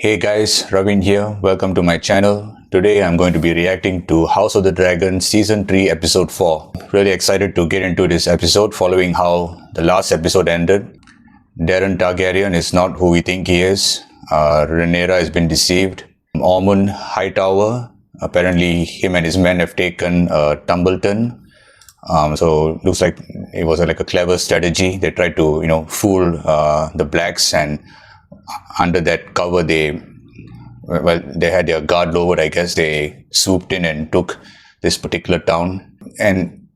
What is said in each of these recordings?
Hey guys, Ravin here. Welcome to my channel. Today I'm going to be reacting to House of the Dragon Season 3 Episode 4. Really excited to get into this episode following how the last episode ended. Daeron Targaryen is not who we think he is. Rhaenyra has been deceived. Ormund Hightower, apparently him and his men have taken Tumbleton. So looks like it was like a clever strategy. They tried to, fool the blacks, and under that cover they had their guard lowered. I guess they swooped in and took this particular town. And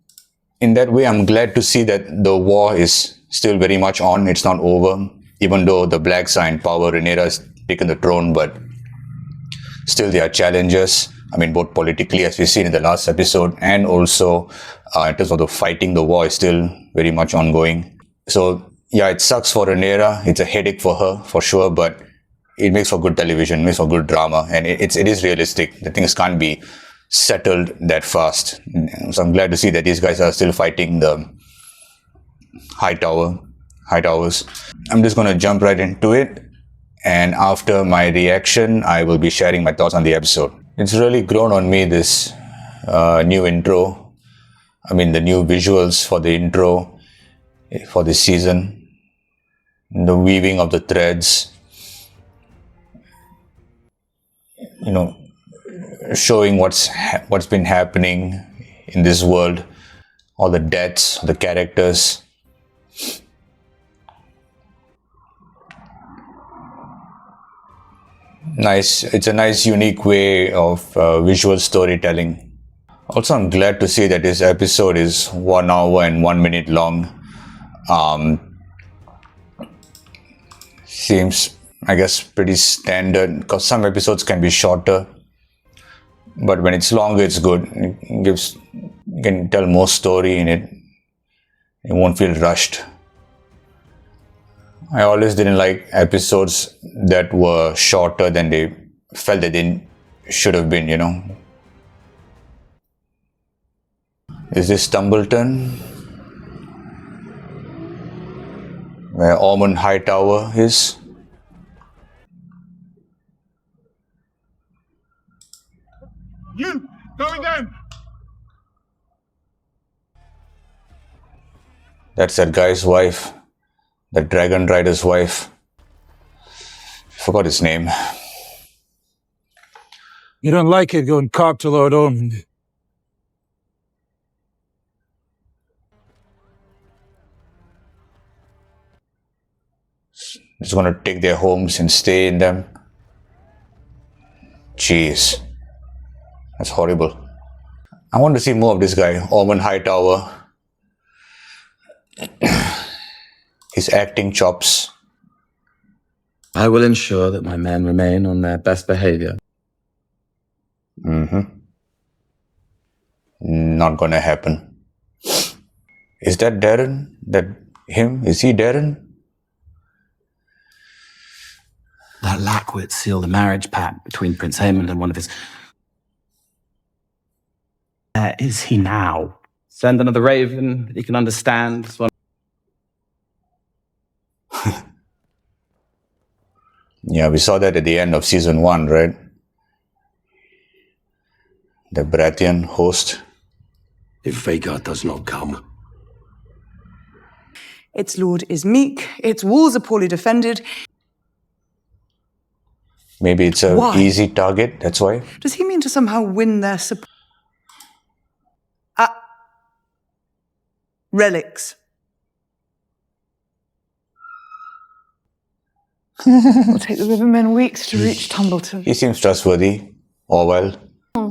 in that way, I'm glad to see that the war is still very much on. It's not over, even though the blacks are in power. Rhaenyra has taken the throne, but still there are challenges. I mean, both politically, as we've seen in the last episode, and also in terms of the fighting, the war is still very much ongoing. So yeah, it sucks for Rhaenyra. It's a headache for her, for sure, but it makes for good television, makes for good drama, and it is realistic. The things can't be settled that fast. So I'm glad to see that these guys are still fighting the Hightowers. I'm just going to jump right into it, and after my reaction, I will be sharing my thoughts on the episode. It's really grown on me, this new intro. I mean, the new visuals for the intro for this season. The weaving of the threads, showing what's been happening in this world, all the deaths, the characters. Nice. It's a nice, unique way of visual storytelling. Also, I'm glad to see that this episode is 1 hour and 1 minute long. Seems, I guess, pretty standard, because some episodes can be shorter, but when it's longer, it's good. You can tell more story in it. It won't feel rushed. I always didn't like episodes that were shorter than they felt that they should have been, Is this Tumbleton, where Ormund Hightower is? You! Going down! That's that guy's wife. The dragon rider's wife. Forgot his name. You don't like it going cock to Lord Ormond. Just gonna take their homes and stay in them. Jeez. That's horrible. I want to see more of this guy, Ormund Hightower. His acting chops. I will ensure that my men remain on their best behavior. Not gonna happen. Is that Daeron? Him? Is he Daeron? That Lackwit sealed a marriage pact between Prince Aemond and one of his... Where is he now? Send another raven that he can understand. Yeah, we saw that at the end of season 1, right? The Baratheon host. If Vhagar does not come. Its lord is meek, its walls are poorly defended. Maybe it's a Why? easy target, that's why. Does he mean to somehow win their support? Relics. It'll take the Rivermen weeks to reach Tumbleton. He seems trustworthy. Orwell.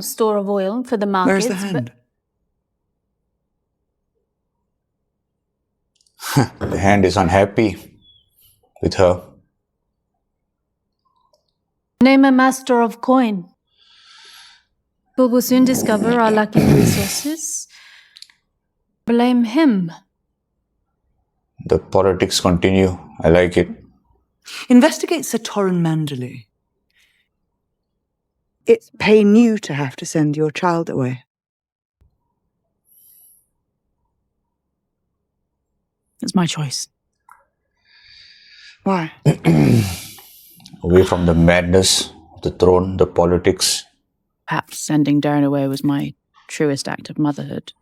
Store of oil for the markets. Where's the hand? The hand is unhappy with her. Name a master of coin. We will soon discover our lacking resources. Blame him. The politics continue. I like it. Investigate Sir Torren Manderley. It's pain you to have to send your child away. It's my choice. Why? Away from the madness of the throne, the politics. Perhaps sending Darren away was my truest act of motherhood.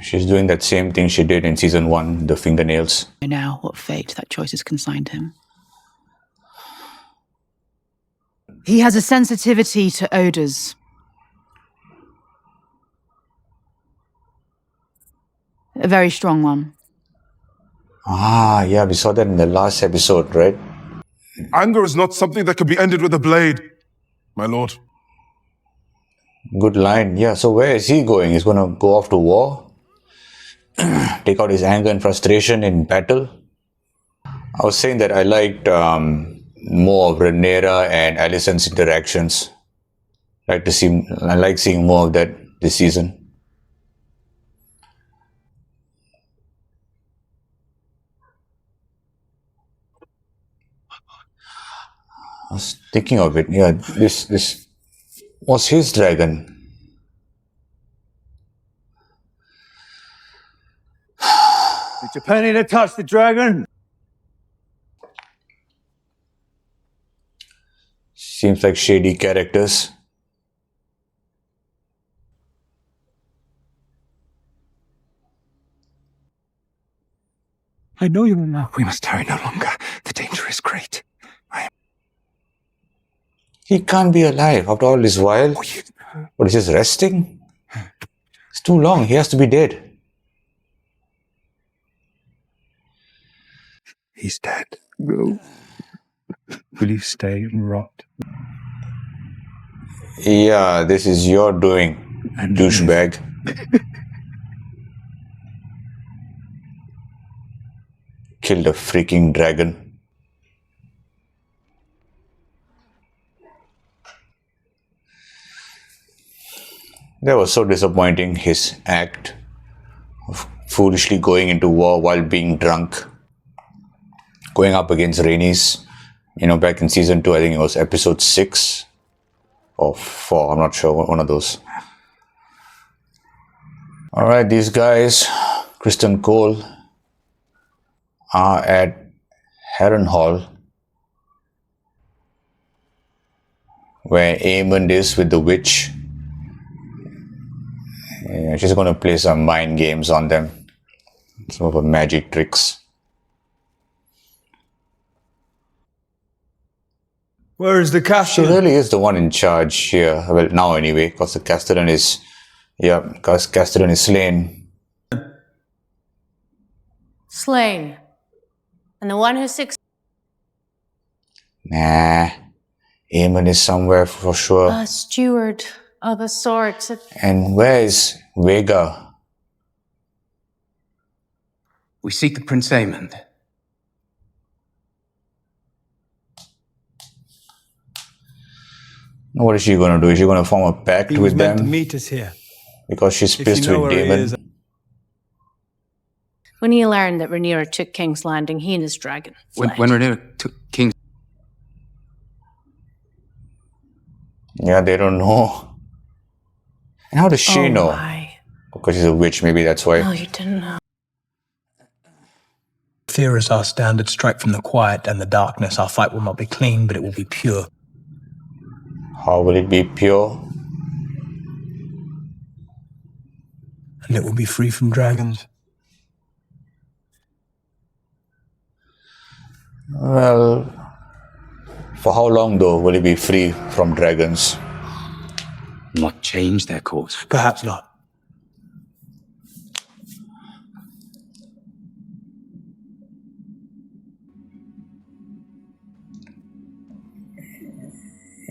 She's doing that same thing she did in season 1, the fingernails. I know now what fate that choice has consigned him. He has a sensitivity to odors. A very strong one. Ah, yeah, we saw that in the last episode, right? Anger is not something that can be ended with a blade, my lord. Good line. Yeah, so where is he going? He's going to go off to war? Take out his anger and frustration in battle? I was saying that I liked more of Rhaenyra and Alicent's interactions. I like seeing more of that this season. I was thinking of it. Yeah, this was his dragon. It's a penny to touch the dragon. Seems like shady characters. I know you will not. We must tarry no longer. The danger is great. He can't be alive after all this while. What, is he just resting? It's too long. He has to be dead. He's dead. Go. Will you stay and rot? Yeah, this is your doing, douchebag. Killed a freaking dragon. That was so disappointing, his act of foolishly going into war while being drunk. Going up against Rhaenys, back in season 2, I think it was episode 6 or 4, I'm not sure, one of those. Alright, these guys, Criston Cole, are at Harrenhal, where Aemond is with the witch. Yeah, she's going to play some mind games on them, some of her magic tricks. Where is the She castle? really is the one in charge here. Well, now anyway, because the Castellan is... Yeah, because Castellan is slain. Slain. And the one who succeeded. Nah. Aemond is somewhere for sure. A steward of a sort. And where is Vega? We seek the Prince Aemond. What is she going to do? Is she going to form a pact He was with meant to them? meet us here. Because she's If pissed you know with where he is- Daemon? When he learned that Rhaenyra took King's Landing, he and his dragon fled. When Rhaenyra took King's... Yeah, they don't know. And how does she know? Why? Because she's a witch, maybe that's why. Oh, you didn't know. Fear is our standard strike from the quiet and the darkness. Our fight will not be clean, but it will be pure. How will it be pure? And it will be free from dragons. Well, for how long though will it be free from dragons? Not change their course. Perhaps not.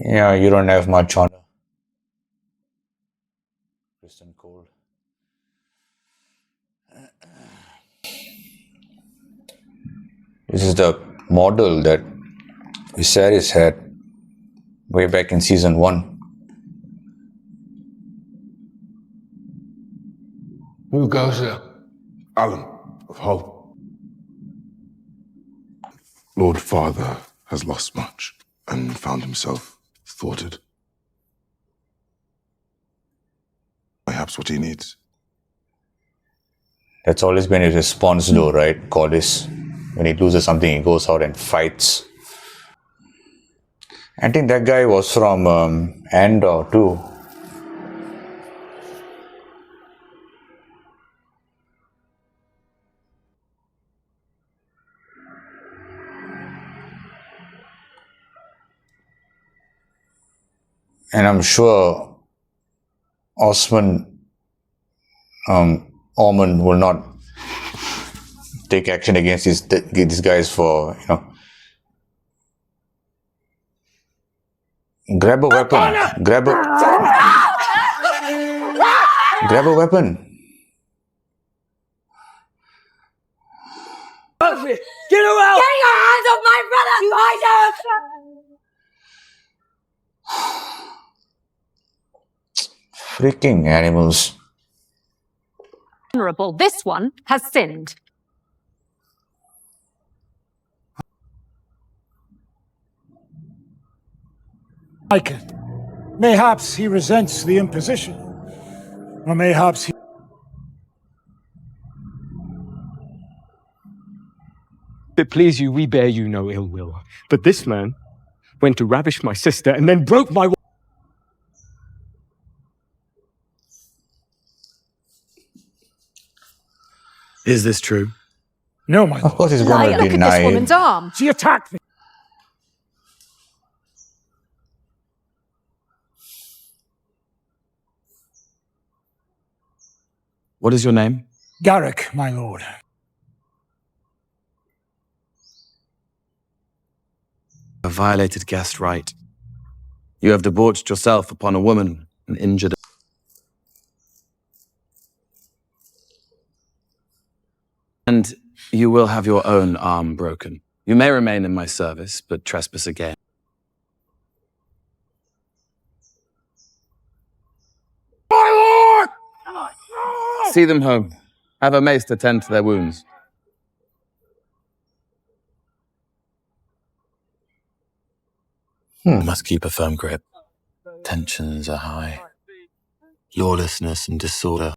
Yeah, you don't have much on Criston Cole. This is the model that Viserys had way back in season 1. Who goes there? Alan of Hull. Lord Father has lost much and found himself thwarted. Perhaps what he needs. That's always been his response though, right? Goddess. When he loses something, he goes out and fights. I think that guy was from Andor too. And I'm sure Ormund will not take action against these guys for, you know. Grab a weapon. Grab a weapon. Get her out! Get your hands off my brother! Freaking animals. Honorable, this one has sinned. Mayhaps he resents the imposition. Or mayhaps he... If it please you, we bear you no ill will. But this man went to ravish my sister and then broke my... Is this true? No, my lord. Of course he's going to Look at deny this it. woman's arm. She attacked me. What is your name? Garrick, my lord. A violated guest right. You have debauched yourself upon a woman and injured. And you will have your own arm broken. You may remain in my service, but trespass again. My lord! See them home. Have a mace to tend to their wounds. You must keep a firm grip. Tensions are high. Lawlessness and disorder.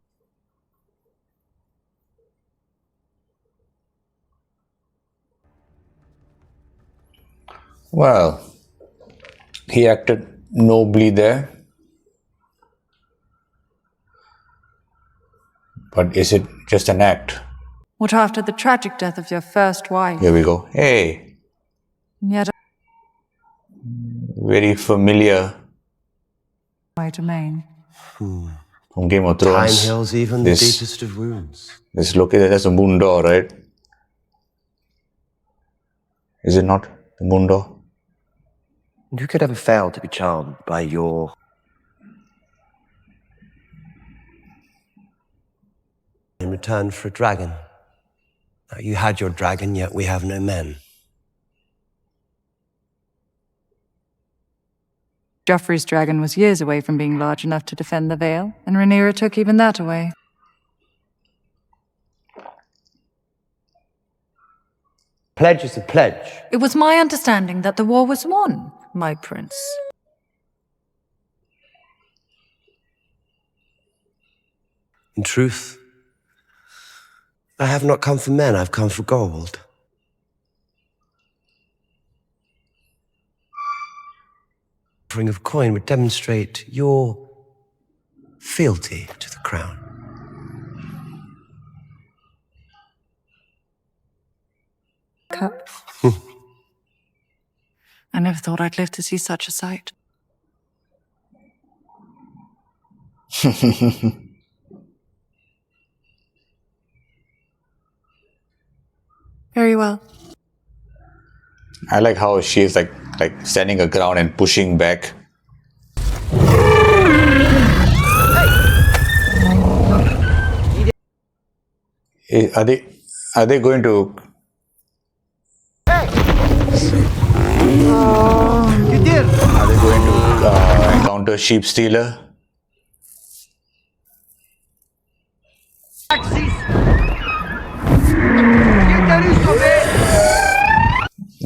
Well, he acted nobly there. But is it just an act? What after the tragic death of your first wife? Here we go. Hey, Yet very familiar my domain. from Game of Thrones. Time heals even the deepest of wounds. This located as a moon door, right? Is it not the moon door? And who could ever fail to be charmed by your... In return for a dragon. Now, you had your dragon, yet we have no men. Joffrey's dragon was years away from being large enough to defend the Vale, and Rhaenyra took even that away. Pledge is a pledge. It was my understanding that the war was won, my prince. In truth, I have not come for men, I've come for gold. Offering of coin would demonstrate your fealty to the crown. Cup. I never thought I'd live to see such a sight. Very well. I like how she's like standing her ground and pushing back. Are they going to? Are they going to encounter Sheep Stealer?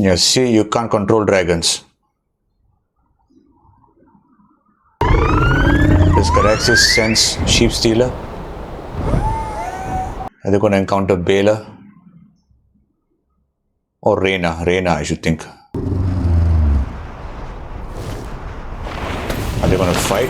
Yeah, see, you can't control dragons. Does Caraxes sense Sheep Stealer? Are they going to encounter Baela? Or Rhaenyra? Rhaenyra, I should think. gonna fight.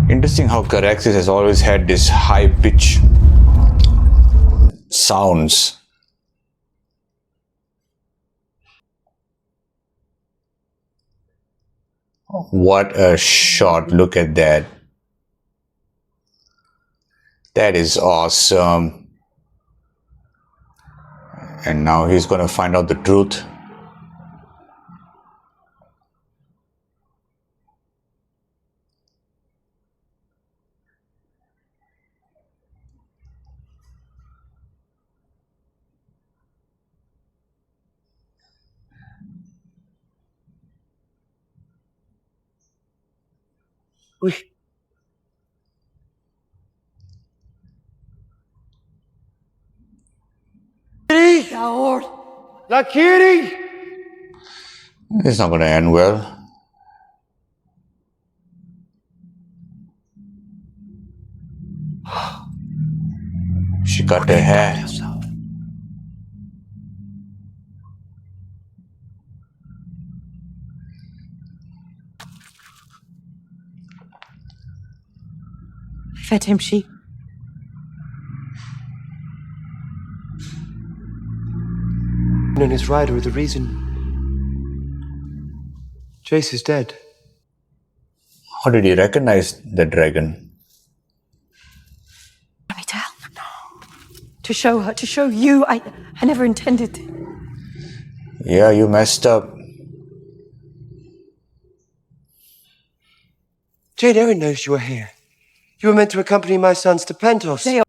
Interesting how Caraxes has always had this high pitch sounds. What a shot, look at that. That is awesome. And now he's gonna find out the truth. Lakiri! It's not gonna end well. She cut her hair. Fed him sheep. And his rider are the reason. Jace is dead. How did he recognize the dragon? Let me tell. To show her, to show you. I never intended it. Yeah, you messed up. Jade Erin knows you are here. You were meant to accompany my sons to Pentos. They are...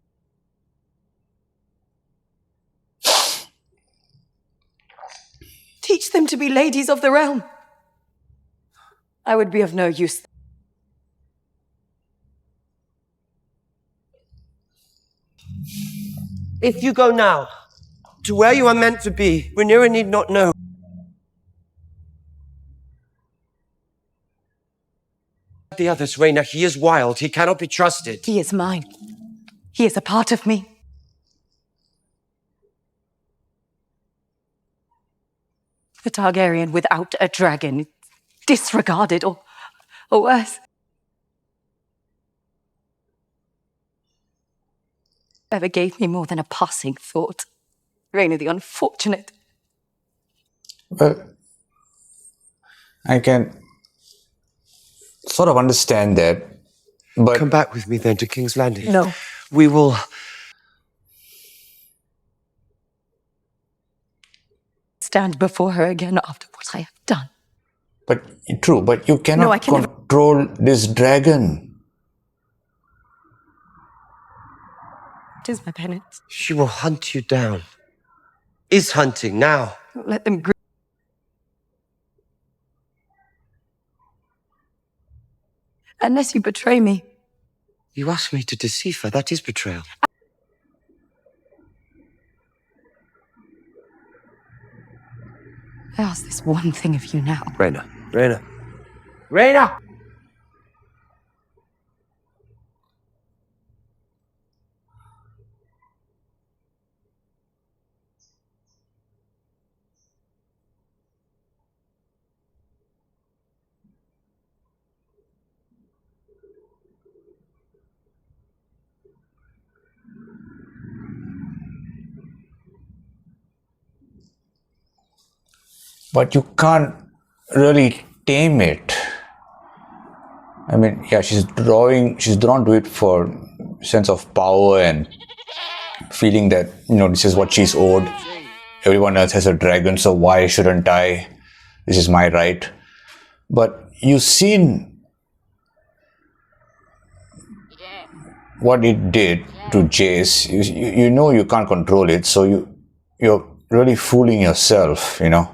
Teach them to be ladies of the realm. I would be of no use. If you go now, to where you are meant to be, Rhaenyra need not know. The others, Rhaena, he is wild. He cannot be trusted. He is mine. He is a part of me. The Targaryen without a dragon, disregarded or worse. Ever gave me more than a passing thought. Rhaena the unfortunate. Well, I can sort of understand that, but... Come back with me then to King's Landing. No. We will... Stand before her again after what I have done. But, true, but you cannot No, I can control this dragon. It is my penance. She will hunt you down. Is hunting now. Let them grieve. Unless you betray me. You asked me to deceive her. That is betrayal. I ask this one thing of you now. Rhaena. Rhaena. Rhaena! But you can't really tame it. I mean, yeah, she's drawn to it for sense of power and feeling that, you know, this is what she's owed. Everyone else has a dragon, so why shouldn't I? This is my right. But you've seen what it did to Jace. You know you can't control it, so you're really fooling yourself, you know.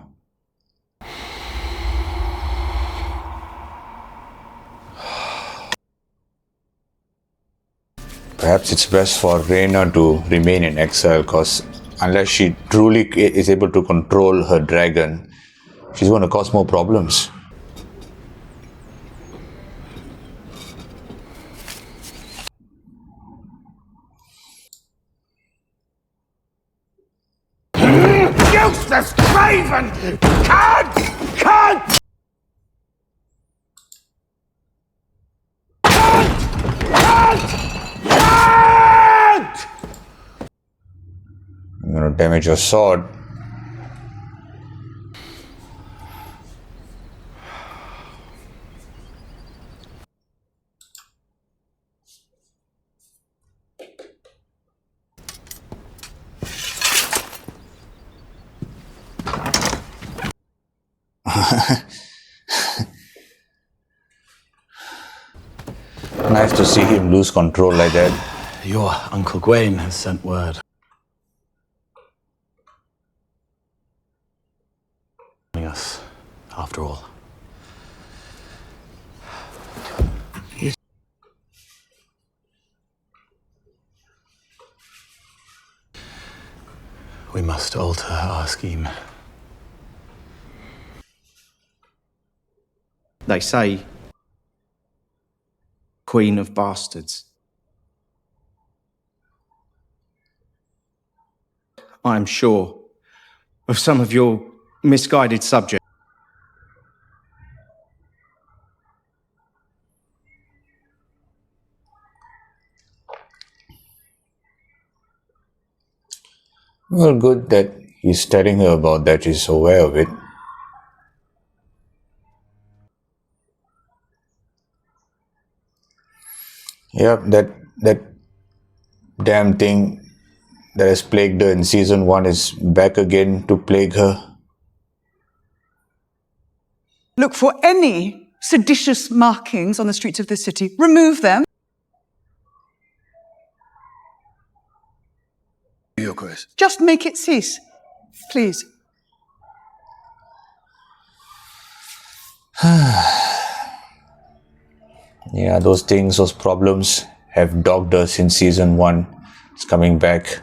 Perhaps it's best for Rhaena to remain in exile, because unless she truly is able to control her dragon, She's going to cause more problems. Useless craven! Can't! Can't! I'm going to damage your sword. Nice to see him lose control like that. Your Uncle Gwayne has sent word. Us, after all. We must alter our scheme. They say, Queen of Bastards. I am sure of some of your misguided subjects. Well, good that he's telling her about that. She's aware of it. Yep, that damn thing that has plagued her in season 1 is back again to plague her. Look for any seditious markings on the streets of this city. Remove them. Your Grace. Just make it cease, please. Yeah, those things, those problems have dogged us in season 1. It's coming back.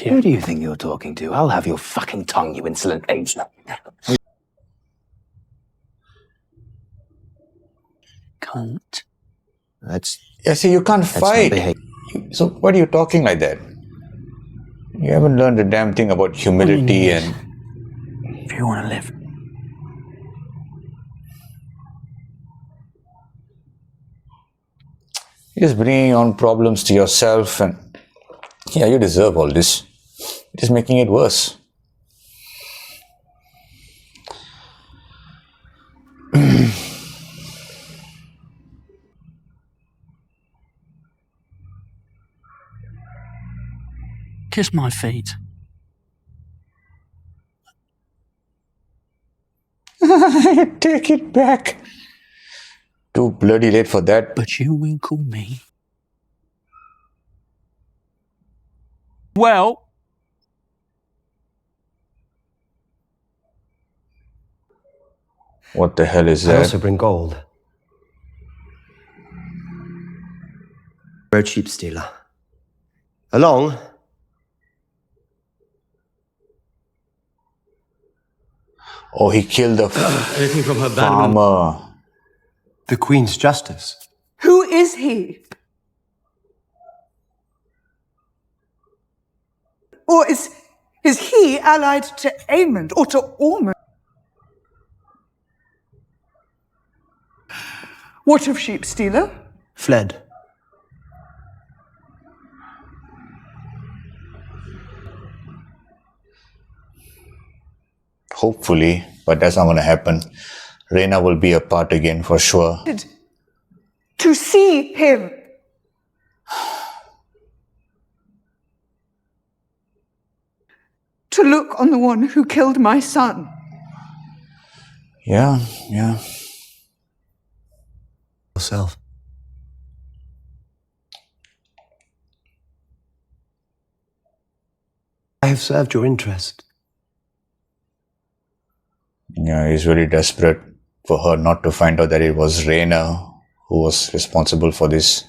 Who do you think you're talking to? I'll have your fucking tongue, you insolent age. Can't. Yeah, see, you can't fight. So what are you talking like that? You haven't learned a damn thing about humility and... If you want to live. You're just bringing on problems to yourself and... Yeah, you deserve all this. You're just making it worse. Kiss my feet. Take it back. Too bloody late for that. But you will call me. Well. What the hell is I that? also bring gold. Road sheep stealer. Along. Oh, he killed the Anything from her farmer. The Queen's justice. Who is he? Or is he allied to Aemond or to Ormund? What of sheep stealer? Fled. Hopefully, but that's not going to happen. Rhaenyra will be a part again for sure. To see him. To look on the one who killed my son. Yeah. Yourself. I have served your interest. Yeah, he's really desperate for her not to find out that it was Rhaenyra who was responsible for this.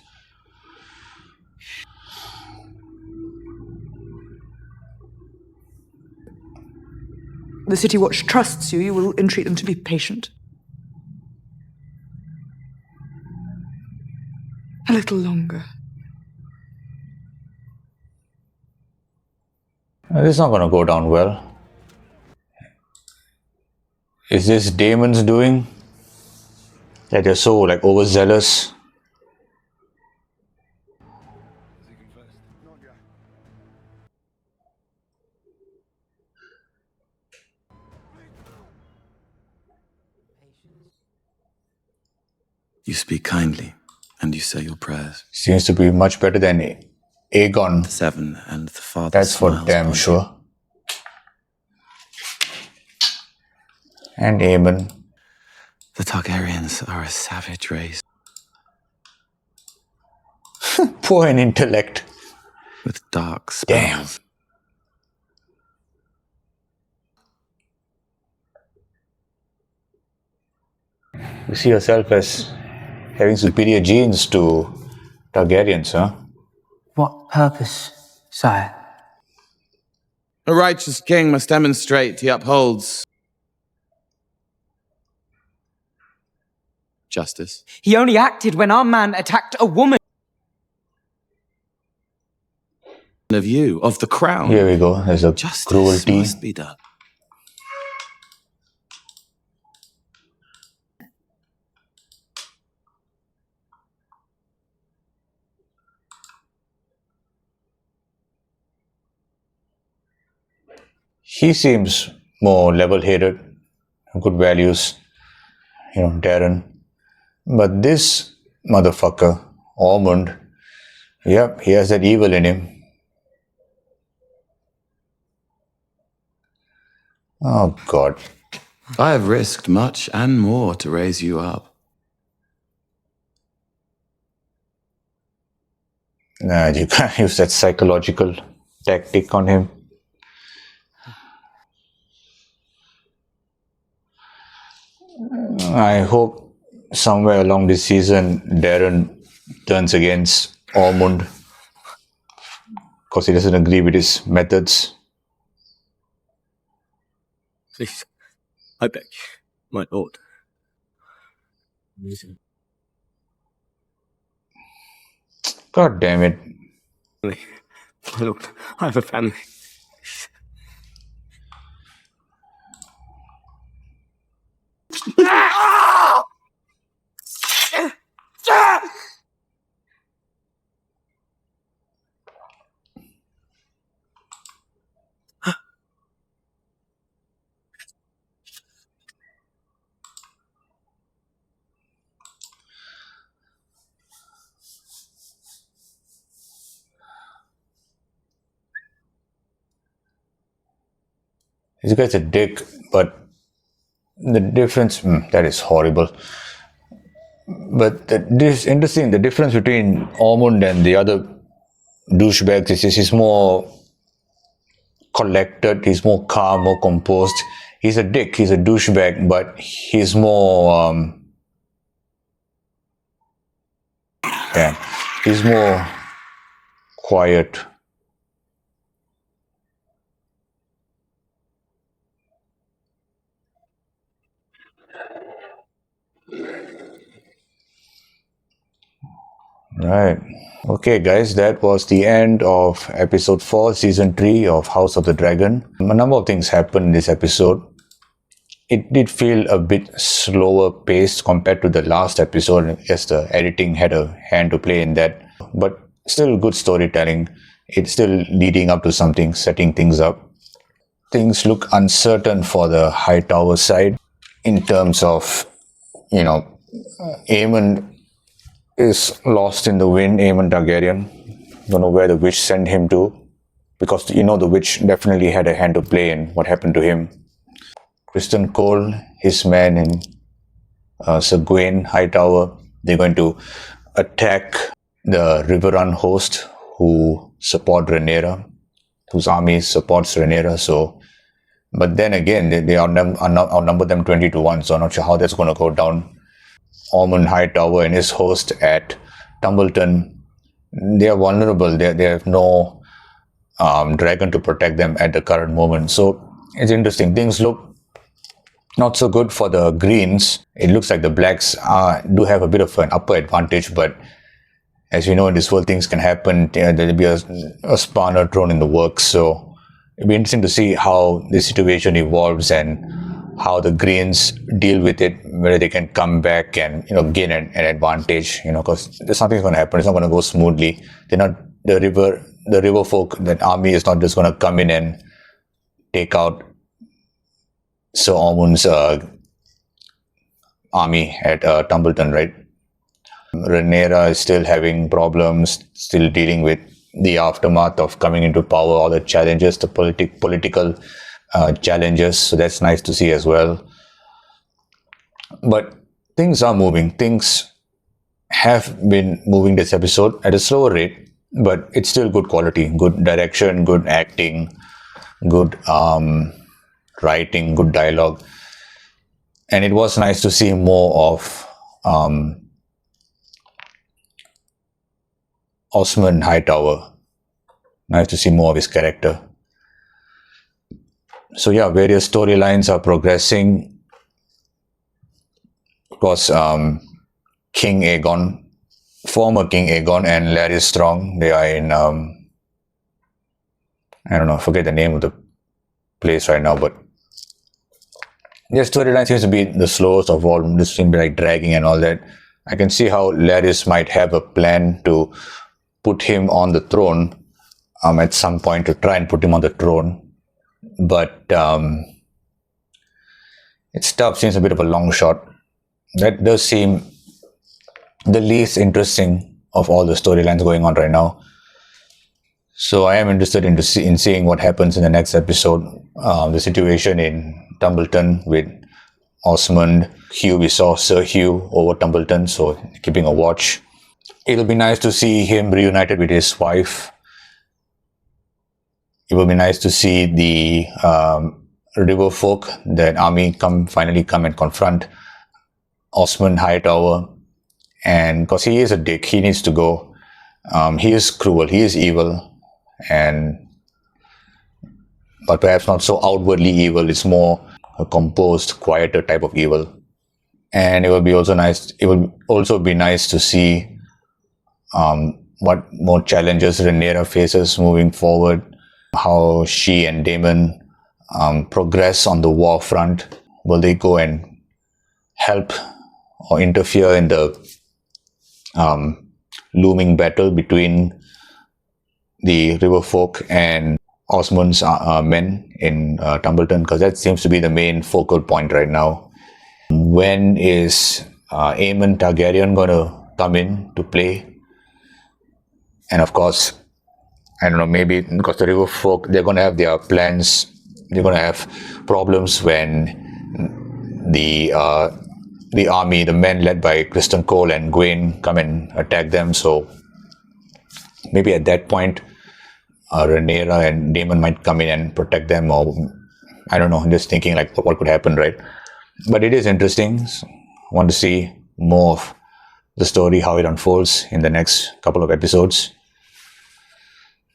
the City Watch trusts you, you will entreat them to be patient. A little longer. This is not going to go down well. Is this Daemon's doing? That they're so overzealous? You speak kindly, and you say your prayers. Seems to be much better than Aegon. The seven and the father. That's for damn sure. And Aemond. The Targaryens are a savage race. Poor in intellect. With dark spells. Damn. You see yourself as having superior genes to Targaryens, huh? What purpose, sire? A righteous king must demonstrate he upholds justice. He only acted when our man attacked a woman. Of you, of the crown. Here we go. There's a justice cruelty. Must be done. He seems more level-headed, good values, Darren. But this motherfucker, Ormund, yep, he has that evil in him. Oh, God. I have risked much and more to raise you up. Nah, you can't use that psychological tactic on him. I hope somewhere along this season, Darren turns against Ormund because he doesn't agree with his methods. Please, I beg you, my lord. God damn it. My lord, I have a family. This guy's a dick, but the difference, that is horrible. But this interesting, the difference between Ormund and the other douchebags is he's more collected, he's more calm, more composed. He's a dick, he's a douchebag, but he's more, he's more quiet. Right. Okay, guys, that was the end of episode 4, season 3 of House of the Dragon. A number of things happened in this episode. It did feel a bit slower paced compared to the last episode. Yes, the editing had a hand to play in that, but still good storytelling. It's still leading up to something, setting things up. Things look uncertain for the Hightower side in terms of, Aemond is lost in the wind, Aemond Targaryen. Don't know where the witch sent him to, because the witch definitely had a hand to play in what happened to him. Criston Cole, his men, and Ser Gwayne Hightower, they're going to attack the Riverrun host who support Rhaenyra, whose army supports Rhaenyra. So, but then again, they outnumber them 20-1, so I'm not sure how that's going to go down. Ormund Hightower and his host at Tumbleton, they are vulnerable. They have no dragon to protect them at the current moment. So it's interesting. Things look not so good for the greens. It looks like the blacks do have a bit of an upper advantage, but as you know, in this world, things can happen. There'll be a spawner thrown in the works, so it'll be interesting to see how the situation evolves and how the greens deal with it, whether they can come back and gain an advantage. Because there's something's going to happen. It's not going to go smoothly. They're not the river folk. That army is not just going to come in and take out Sir Ormund's army at Tumbleton, right? Rhaenyra is still having problems, still dealing with the aftermath of coming into power, all the challenges, the political challenges. So that's nice to see as well. But things are moving. Things have been moving this episode at a slower rate, but it's still good quality, good direction, good acting, good writing, good dialogue. And it was nice to see more of Aemond Hightower. Nice to see more of his character. So yeah, various storylines are progressing. Of course, King Aegon, former King Aegon and Larys Strong, they are in, I don't know, I forget the name of the place right now, but their storyline seems to be the slowest of all. This seems to be like dragging and all that. I can see how Larys might have a plan to put him on the throne at some point, to try and put him on the throne. But it's tough, seems a bit of a long shot. That does seem the least interesting of all the storylines going on right now. So I am interested in seeing what happens in the next episode. The situation in Tumbleton with Osmond, Hugh, we saw Sir Hugh over Tumbleton, so keeping a watch. It'll be nice to see him reunited with his wife. It will be nice to see the river folk, that army finally come and confront Ormund Hightower. And because he is a dick, he needs to go. He is cruel, he is evil, but perhaps not so outwardly evil. It's more a composed, quieter type of evil. And it will be also nice. It will also be nice to see what more challenges Rhaenyra faces moving forward. How she and Daemon progress on the war front. Will they go and help or interfere in the looming battle between the river folk and Osmond's men in Tumbleton? Because that seems to be the main focal point right now. When is Aemond Targaryen going to come in to play? And of course, I don't know, maybe because the river folk, they're going to have their plans. They're going to have problems when the army, the men led by Criston Cole and Gwayne, come and attack them. So maybe at that point, Rhaenyra and Daemon might come in and protect them, or I don't know, I'm just thinking like what could happen, right? But it is interesting. So I want to see more of the story, how it unfolds in the next couple of episodes.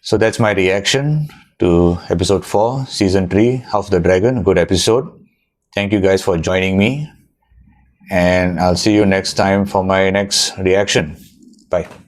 So that's my reaction to episode 4, season 3, House of the Dragon. A good episode. Thank you guys for joining me, and I'll see you next time for my next reaction. Bye.